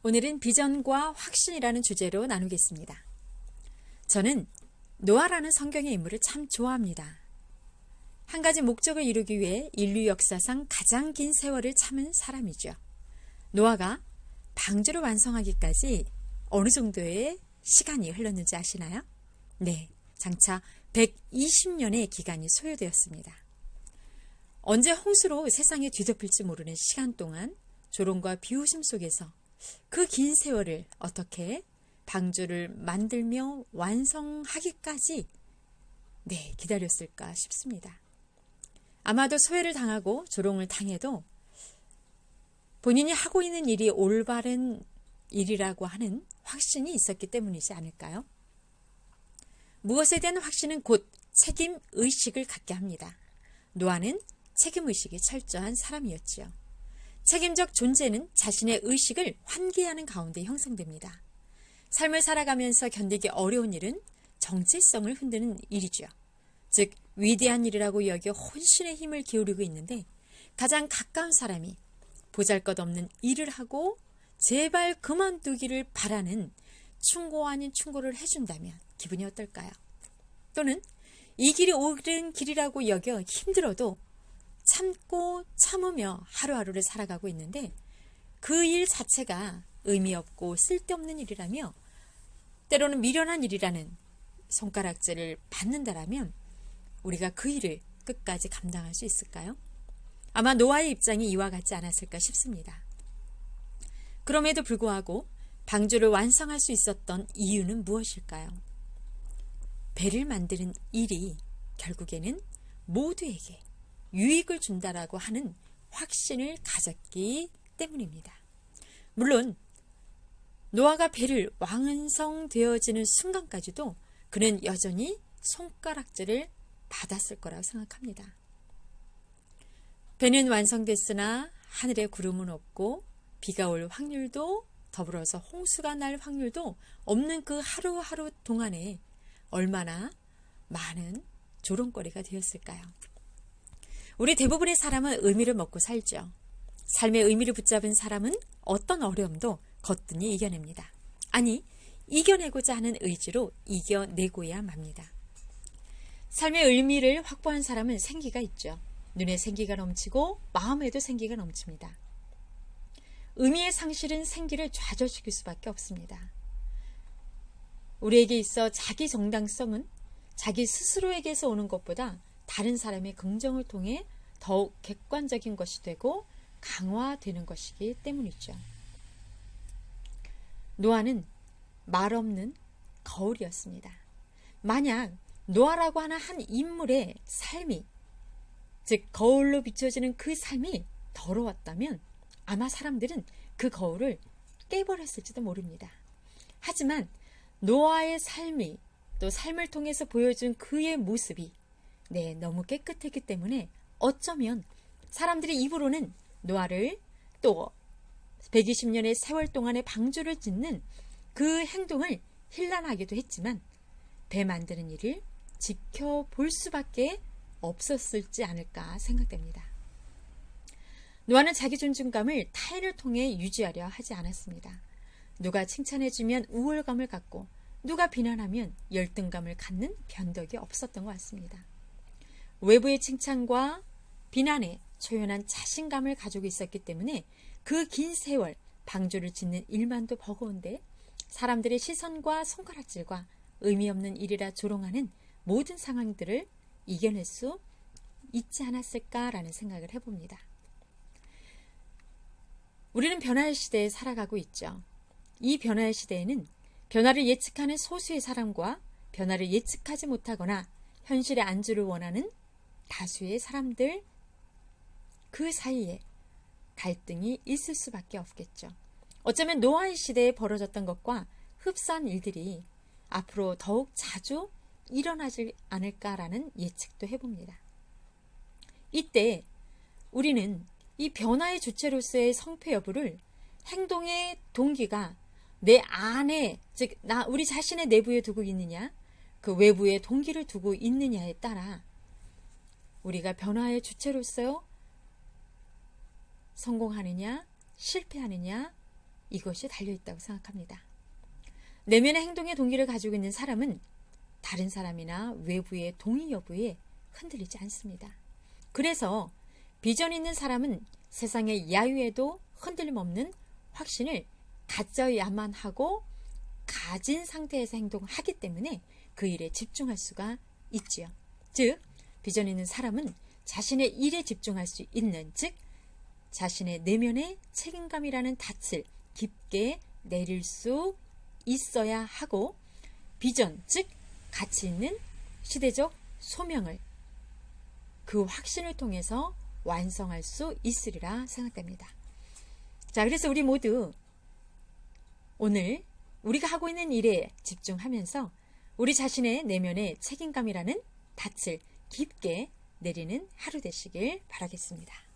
오늘은 비전과 확신이라는 주제로 나누겠습니다. 저는 노아라는 성경의 인물을 참 좋아합니다. 한 가지 목적을 이루기 위해 인류 역사상 가장 긴 세월을 참은 사람이죠. 노아가 방주를 완성하기까지 어느 정도의 시간이 흘렀는지 아시나요? 네, 장차 120년의 기간이 소요되었습니다. 언제 홍수로 세상이 뒤덮일지 모르는 시간 동안 조롱과 비웃음 속에서 그 긴 세월을 어떻게 방주를 만들며 완성하기까지 기다렸을까 싶습니다. 아마도 소외를 당하고 조롱을 당해도 본인이 하고 있는 일이 올바른 일이라고 하는 확신이 있었기 때문이지 않을까요? 무엇에 대한 확신은 곧 책임의식을 갖게 합니다. 노아는 책임의식이 철저한 사람이었지요. 책임적 존재는 자신의 의식을 환기하는 가운데 형성됩니다. 삶을 살아가면서 견디기 어려운 일은 정체성을 흔드는 일이죠. 즉 위대한 일이라고 여겨 혼신의 힘을 기울이고 있는데 가장 가까운 사람이 보잘것없는 일을 하고 제발 그만두기를 바라는 충고 아닌 충고를 해준다면 기분이 어떨까요? 또는 이 길이 옳은 길이라고 여겨 힘들어도 참고 참으며 하루하루를 살아가고 있는데 그 일 자체가 의미 없고 쓸데없는 일이라며 때로는 미련한 일이라는 손가락질을 받는다라면 우리가 그 일을 끝까지 감당할 수 있을까요? 아마 노아의 입장이 이와 같지 않았을까 싶습니다. 그럼에도 불구하고 방주를 완성할 수 있었던 이유는 무엇일까요? 배를 만드는 일이 결국에는 모두에게 유익을 준다라고 하는 확신을 가졌기 때문입니다. 물론 노아가 배를 완성되어지는 순간까지도 그는 여전히 손가락질을 받았을 거라고 생각합니다. 배는 완성됐으나 하늘에 구름은 없고 비가 올 확률도 더불어서 홍수가 날 확률도 없는 그 하루하루 동안에 얼마나 많은 조롱거리가 되었을까요? 우리 대부분의 사람은 의미를 먹고 살죠. 삶의 의미를 붙잡은 사람은 어떤 어려움도 거뜬히 이겨냅니다. 아니, 이겨내고자 하는 의지로 이겨내고야 맙니다. 삶의 의미를 확보한 사람은 생기가 있죠. 눈에 생기가 넘치고 마음에도 생기가 넘칩니다. 의미의 상실은 생기를 좌절시킬 수밖에 없습니다. 우리에게 있어 자기 정당성은 자기 스스로에게서 오는 것보다 다른 사람의 긍정을 통해 더욱 객관적인 것이 되고 강화되는 것이기 때문이죠. 노아는 말없는 거울이었습니다. 만약 노아라고 하는 한 인물의 삶이, 즉 거울로 비춰지는 그 삶이 더러웠다면 아마 사람들은 그 거울을 깨버렸을지도 모릅니다. 하지만 노아의 삶이 또 삶을 통해서 보여준 그의 모습이 너무 깨끗했기 때문에 어쩌면 사람들이 입으로는 노아를 또 120년의 세월 동안의 방주를 짓는 그 행동을 힐난하기도 했지만 배 만드는 일을 지켜볼 수밖에 없었을지 않을까 생각됩니다. 노아는 자기 존중감을 타인을 통해 유지하려 하지 않았습니다. 누가 칭찬해주면 우월감을 갖고 누가 비난하면 열등감을 갖는 변덕이 없었던 것 같습니다. 외부의 칭찬과 비난에 초연한 자신감을 가지고 있었기 때문에 그 긴 세월 방주를 짓는 일만도 버거운데 사람들의 시선과 손가락질과 의미 없는 일이라 조롱하는 모든 상황들을 이겨낼 수 있지 않았을까라는 생각을 해봅니다. 우리는 변화의 시대에 살아가고 있죠. 이 변화의 시대에는 변화를 예측하는 소수의 사람과 변화를 예측하지 못하거나 현실의 안주를 원하는 다수의 사람들 그 사이에 갈등이 있을 수밖에 없겠죠. 어쩌면 노아의 시대에 벌어졌던 것과 흡사한 일들이 앞으로 더욱 자주 일어나지 않을까라는 예측도 해봅니다. 이때 우리는 이 변화의 주체로서의 성패 여부를 행동의 동기가 내 안에, 즉 우리 자신의 내부에 두고 있느냐, 그 외부의 동기를 두고 있느냐에 따라 우리가 변화의 주체로서 성공하느냐, 실패하느냐, 이것이 달려있다고 생각합니다. 내면의 행동의 동기를 가지고 있는 사람은 다른 사람이나 외부의 동의 여부에 흔들리지 않습니다. 그래서 비전 있는 사람은 세상의 야유에도 흔들림 없는 확신을 가져야만 하고 가진 상태에서 행동하기 때문에 그 일에 집중할 수가 있지요. 즉, 비전 있는 사람은 자신의 일에 집중할 수 있는, 즉 자신의 내면의 책임감이라는 닻을 깊게 내릴 수 있어야 하고, 비전, 즉 가치 있는 시대적 소명을 그 확신을 통해서 완성할 수 있으리라 생각됩니다. 자, 그래서 우리 모두 오늘 우리가 하고 있는 일에 집중하면서 우리 자신의 내면의 책임감이라는 닻을 깊게 내리는 하루 되시길 바라겠습니다.